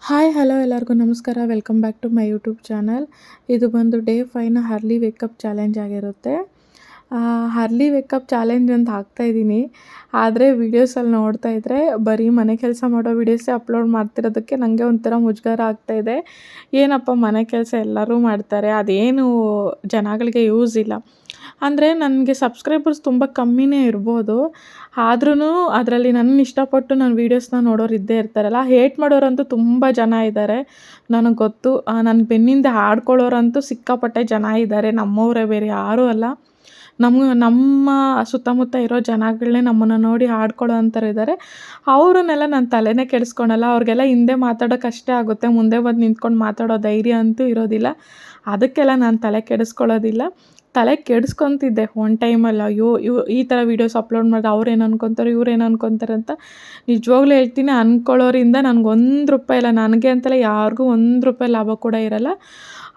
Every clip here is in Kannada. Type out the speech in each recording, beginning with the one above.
ಹಾಯ್ ಹಲೋ ಎಲ್ಲರಿಗೂ ನಮಸ್ಕಾರ. Welcome back to my YouTube channel. ಇದು ಬಂದು ಡೇ 5ನ ಹರ್ಲಿ ವೇಕಪ್ ಚಾಲೆಂಜ್ ಆಗಿರುತ್ತೆ. ಹರ್ಲಿ ವೇಕಪ್ ಚಾಲೆಂಜ್ ಅಂತ ಹಾಕ್ತಾಯಿದ್ದೀನಿ. ಆದರೆ ವೀಡಿಯೋಸಲ್ಲಿ ನೋಡ್ತಾ ಇದ್ದರೆ ಬರೀ ಮನೆ ಕೆಲಸ ಮಾಡೋ ವೀಡಿಯೋಸೇ ಅಪ್ಲೋಡ್ ಮಾಡ್ತಿರೋದಕ್ಕೆ ನನಗೆ ಒಂಥರ ಮುಜುಗರ ಆಗ್ತಾಯಿದೆ. ಏನಪ್ಪ ಮನೆ ಕೆಲಸ ಎಲ್ಲರೂ ಮಾಡ್ತಾರೆ, ಅದೇನು ಜನಗಳಿಗೆ ಯೂಸ್ ಇಲ್ಲ. ಅಂದರೆ ನನಗೆ ಸಬ್ಸ್ಕ್ರೈಬರ್ಸ್ ತುಂಬ ಕಮ್ಮಿನೇ ಇರ್ಬೋದು. ಆದ್ರೂ ಅದರಲ್ಲಿ ನನ್ನ ಇಷ್ಟಪಟ್ಟು ನನ್ನ ವೀಡಿಯೋಸ್ನ ನೋಡೋರು ಇದ್ದೇ ಇರ್ತಾರಲ್ಲ. ಹೇಟ್ ಮಾಡೋರಂತೂ ತುಂಬ ಜನ ಇದ್ದಾರೆ, ನನಗೆ ಗೊತ್ತು. ನನ್ನ ಬೆನ್ನಿಂದೆ ಆಡ್ಕೊಳ್ಳೋರಂತೂ ಸಿಕ್ಕಾಪಟ್ಟೆ ಜನ ಇದ್ದಾರೆ, ನಮ್ಮವರೇ, ಬೇರೆ ಯಾರೂ ಅಲ್ಲ. ನಮ್ಮ ಸುತ್ತಮುತ್ತ ಇರೋ ಜನಗಳನ್ನೇ ನಮ್ಮನ್ನು ನೋಡಿ ಆಡ್ಕೊಳ್ಳೋ ಅಂಥವ್ರು ಇದ್ದಾರೆ. ಅವ್ರನ್ನೆಲ್ಲ ನಾನು ತಲೆನೇ ಕೆಡಿಸ್ಕೊಳಲ್ಲ. ಅವ್ರಿಗೆಲ್ಲ ಹಿಂದೆ ಮಾತಾಡೋಕ್ಕಷ್ಟೇ ಆಗುತ್ತೆ, ಮುಂದೆ ಬಂದು ನಿಂತ್ಕೊಂಡು ಮಾತಾಡೋ ಧೈರ್ಯ ಅಂತೂ ಇರೋದಿಲ್ಲ. ಅದಕ್ಕೆಲ್ಲ ನಾನು ತಲೆ ಕೆಡಿಸ್ಕೊಳ್ಳೋದಿಲ್ಲ. ತಲೆ ಕೆಡಿಸ್ಕೊತಿದ್ದೆ ಒಂದು ಟೈಮಲ್ಲಿ, ಅಯ್ಯೋ ಈ ಥರ ವೀಡಿಯೋಸ್ ಅಪ್ಲೋಡ್ ಮಾಡಿದ್ರೆ ಅವ್ರೇನು ಅನ್ಕೊತಾರೆ, ಇವ್ರೇನು ಅನ್ಕೊತಾರೆ ಅಂತ. ನಿಜವಾಗ್ಲೂ ಹೇಳ್ತೀನಿ, ಅಂದ್ಕೊಳ್ಳೋರಿಂದ ನನಗೆ ₹1 ಇಲ್ಲ, ನನಗೆ ಅಂತಲ್ಲ ಯಾರಿಗೂ ₹1 ಲಾಭ ಕೂಡ ಇರಲ್ಲ.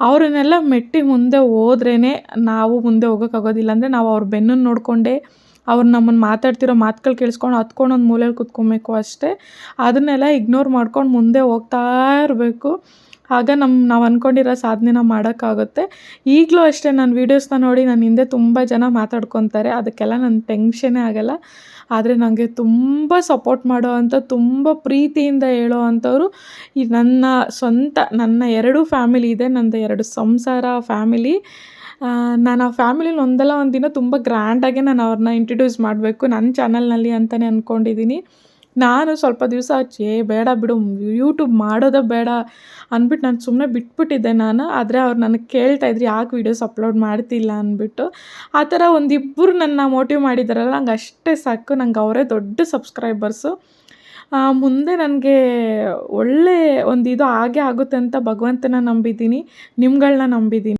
ಅವ್ರನ್ನೆಲ್ಲ ಮೆಟ್ಟಿ ಮುಂದೆ ಹೋದ್ರೇ ನಾವು ಮುಂದೆ ಹೋಗೋಕ್ಕಾಗೋದಿಲ್ಲ. ಅಂದರೆ ನಾವು ಅವ್ರ ಬೆನ್ನನ್ನು ನೋಡಿಕೊಂಡೇ ಅವ್ರು ನಮ್ಮನ್ನು ಮಾತಾಡ್ತಿರೋ ಮಾತುಗಳು ಕೇಳಿಸ್ಕೊಂಡು ಹತ್ಕೊಂಡು ಒಂದು ಮೂಲೆಯಲ್ಲಿ ಕೂತ್ಕೊಬೇಕು ಅಷ್ಟೇ. ಅದನ್ನೆಲ್ಲ ಇಗ್ನೋರ್ ಮಾಡ್ಕೊಂಡು ಮುಂದೆ ಹೋಗ್ತಾ ಇರಬೇಕು. ಆಗ ನಾವು ಅಂದ್ಕೊಂಡಿರೋ ಸಾಧನೆನ ಮಾಡೋಕ್ಕಾಗುತ್ತೆ. ಈಗಲೂ ಅಷ್ಟೇ ನನ್ನ ವೀಡಿಯೋಸ್ನ ನೋಡಿ ನನ್ನ ಹಿಂದೆ ತುಂಬ ಜನ ಮಾತಾಡ್ಕೊತಾರೆ. ಅದಕ್ಕೆಲ್ಲ ನನ್ನ ಟೆನ್ಷನ್ನೇ ಆಗೋಲ್ಲ. ಆದರೆ ನನಗೆ ತುಂಬ ಸಪೋರ್ಟ್ ಮಾಡೋ ಅಂಥ, ತುಂಬ ಪ್ರೀತಿಯಿಂದ ಹೇಳೋ ಅಂಥವ್ರು ಈ ನನ್ನ 2 ಫ್ಯಾಮಿಲಿ ಇದೆ. ನಂದು 2 ಸಂಸಾರ ಫ್ಯಾಮಿಲಿ. ನಾನು ಆ ಫ್ಯಾಮಿಲಿಲಿ ಒಂದಲ್ಲ ಒಂದು ದಿನ ತುಂಬ ಗ್ರ್ಯಾಂಡಾಗೆ ನಾನು ಅವ್ರನ್ನ ಇಂಟ್ರಡ್ಯೂಸ್ ಮಾಡಬೇಕು ನನ್ನ ಚಾನಲ್ನಲ್ಲಿ ಅಂತಲೇ ಅಂದ್ಕೊಂಡಿದ್ದೀನಿ. ನಾನು ಸ್ವಲ್ಪ ದಿವಸ ಬೇಡ ಬಿಡು, ಯೂಟ್ಯೂಬ್ ಮಾಡೋದೇ ಬೇಡ ಅಂದ್ಬಿಟ್ಟು ನಾನು ಸುಮ್ಮನೆ ಬಿಟ್ಬಿಟ್ಟಿದ್ದೆ ನಾನು. ಆದರೆ ಅವ್ರು ನನಗೆ ಕೇಳ್ತಾಯಿದ್ರು, ಯಾಕೆ ವೀಡಿಯೋಸ್ ಅಪ್ಲೋಡ್ ಮಾಡ್ತಿಲ್ಲ ಅಂದ್ಬಿಟ್ಟು. ಆ ಥರ ಒಂದಿಬ್ಬರು ನನ್ನ ಮೋಟಿವ್ ಮಾಡಿದಾರಲ್ಲ, ನಂಗೆ ಅಷ್ಟೇ ಸಾಕು. ನಂಗೆ ಅವರೇ ದೊಡ್ಡ ಸಬ್ಸ್ಕ್ರೈಬರ್ಸು. ಮುಂದೆ ನನಗೆ ಒಳ್ಳೆ ಒಂದು ಇದು ಆಗೇ ಆಗುತ್ತೆ ಅಂತ ಭಗವಂತನ ನಂಬಿದ್ದೀನಿ, ನಿಮ್ಗಳನ್ನ ನಂಬಿದ್ದೀನಿ.